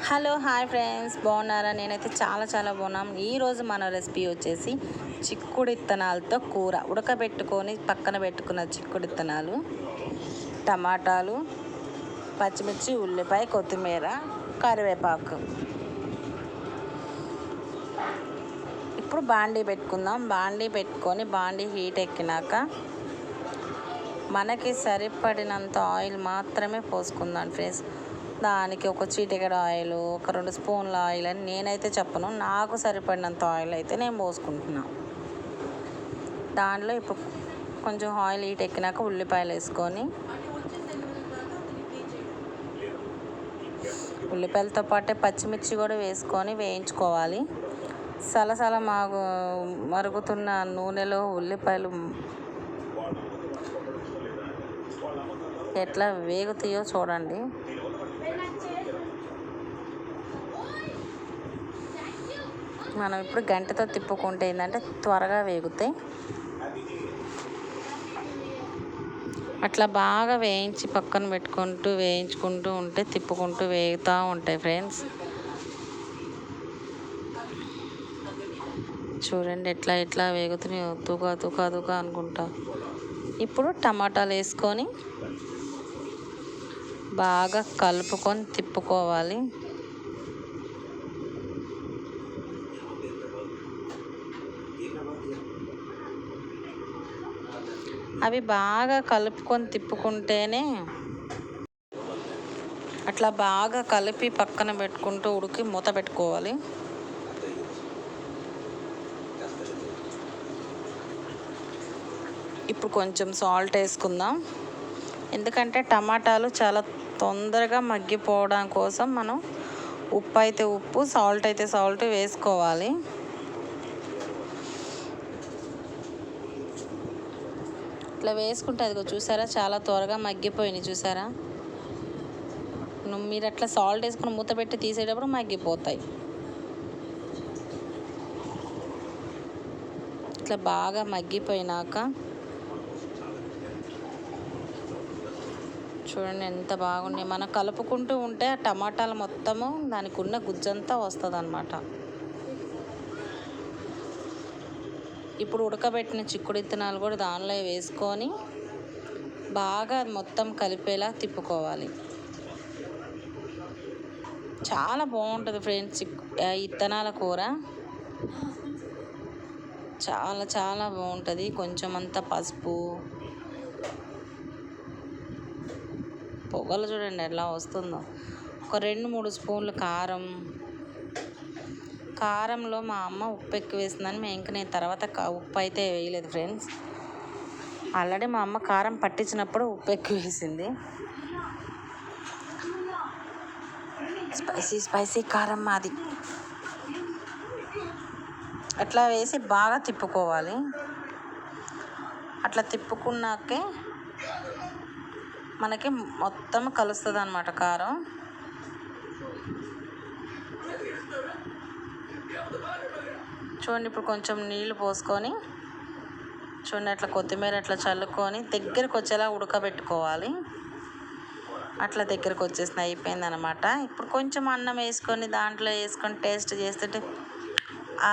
Hello hi friends, బాగున్నారా? నేనైతే చాలా బాగున్నాం. ఈరోజు మన రెసిపీ వచ్చేసి చిక్కుడు విత్తనాలతో కూర. ఉడకబెట్టుకొని పక్కన పెట్టుకున్న చిక్కుడు విత్తనాలు, టమాటాలు, పచ్చిమిర్చి, ఉల్లిపాయ, కొత్తిమీర, కరివేపాకు. ఇప్పుడు బాండీ పెట్టుకుందాం. బాండీ పెట్టుకొని బాండీ హీట్ ఎక్కినాక మనకి సరిపడినంత ఆయిల్ మాత్రమే పోసుకుందాం ఫ్రెండ్స్. దానికి ఒక చిటికెడు ఆయిల్, ఒక 2 స్పూన్ల ఆయిల్ అని నేనైతే చెప్పను. నాకు సరిపడినంత ఆయిల్ అయితే నేను పోసుకుంటున్నాను. దాంట్లో ఇప్పుడు కొంచెం ఆయిల్ హీట్ ఎక్కినాక ఉల్లిపాయలు వేసుకొని, ఉల్లిపాయలతో పాటే పచ్చిమిర్చి కూడా వేసుకొని వేయించుకోవాలి. సలసల మరుగుతున్న నూనెలో ఉల్లిపాయలు ఎట్లా వేగుతాయో చూడండి. మనం ఇప్పుడు గంటతో తిప్పుకుంటే ఏంటంటే త్వరగా వేగుతాయి. అట్లా బాగా వేయించి పక్కన వేయించుకుంటూ ఉంటే తిప్పుకుంటూ వేగుతూ ఉంటాయి ఫ్రెండ్స్. చూడండి ఎట్లా వేగుతున్నాయో, తుక అనుకుంటా. ఇప్పుడు టమాటాలు వేసుకొని బాగా కలుపుకొని తిప్పుకోవాలి. అవి బాగా కలుపుకొని తిప్పుకుంటేనే, అట్లా బాగా కలిపి పక్కన పెట్టుకుంటూ ఉడికి మూత పెట్టుకోవాలి. ఇప్పుడు కొంచెం సాల్ట్ వేసుకుందాం. ఎందుకంటే టమాటాలు చాలా తొందరగా మగ్గిపోవడం కోసం మనం ఉప్పు అయితే ఉప్పు, సాల్ట్ అయితే సాల్ట్ వేసుకోవాలి. ఇట్లా వేసుకుంటే అదిగో చూసారా, చాలా త్వరగా మగ్గిపోయినాయి చూసారా. మీరు అట్లా సాల్ట్ వేసుకుని మూత పెట్టి తీసేటప్పుడు మగ్గిపోతాయి. ఇట్లా బాగా మగ్గిపోయినాక చూడండి ఎంత బాగున్నాయి. మనం కలుపుకుంటూ ఉంటే ఆ టమాటాలు మొత్తము దానికి ఉన్న గుజ్జంతా వస్తుంది అన్నమాట. ఇప్పుడు ఉడకబెట్టిన చిక్కుడు విత్తనాలు కూడా దానిలో వేసుకొని బాగా మొత్తం కలిపేలా తిప్పుకోవాలి. చాలా బాగుంటుంది ఫ్రెండ్స్ విత్తనాల కూర. చాలా బాగుంటుంది. కొంచెం అంత పసుపు, పొగలు చూడండి ఎలా వస్తుందో. ఒక 2-3 స్పూన్లు కారంలో మా అమ్మ ఉప్పు ఎక్కువ వేసిందని నేను తర్వాత ఉప్పు అయితే వేయలేదు ఫ్రెండ్స్. ఆల్రెడీ మా అమ్మ కారం పట్టించినప్పుడు ఉప్పు ఎక్కువ వేసింది. స్పైసీ కారం మాది. అట్లా వేసి బాగా తిప్పుకోవాలి. అట్లా తిప్పుకున్నాకే మనకి మొత్తం కలుస్తుంది అన్నమాట కారం. చూడండి ఇప్పుడు కొంచెం నీళ్ళు పోసుకొని చూడండి అట్లా కొత్తిమీర అట్లా చల్లుకొని దగ్గరికి వచ్చేలా ఉడకబెట్టుకోవాలి. అట్లా దగ్గరికి వచ్చేసిన అయిపోయిందనమాట. ఇప్పుడు కొంచెం అన్నం వేసుకొని దాంట్లో వేసుకొని టేస్ట్ చేస్తుంటే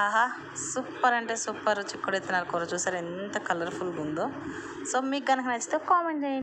ఆహా, సూపర్ అంటే సూపర్ చిక్కుడు విత్తనాల కూర. చూసారు ఎంత కలర్ఫుల్గా ఉందో. సో మీకు కనుక నచ్చితే కామెంట్ చేయండి.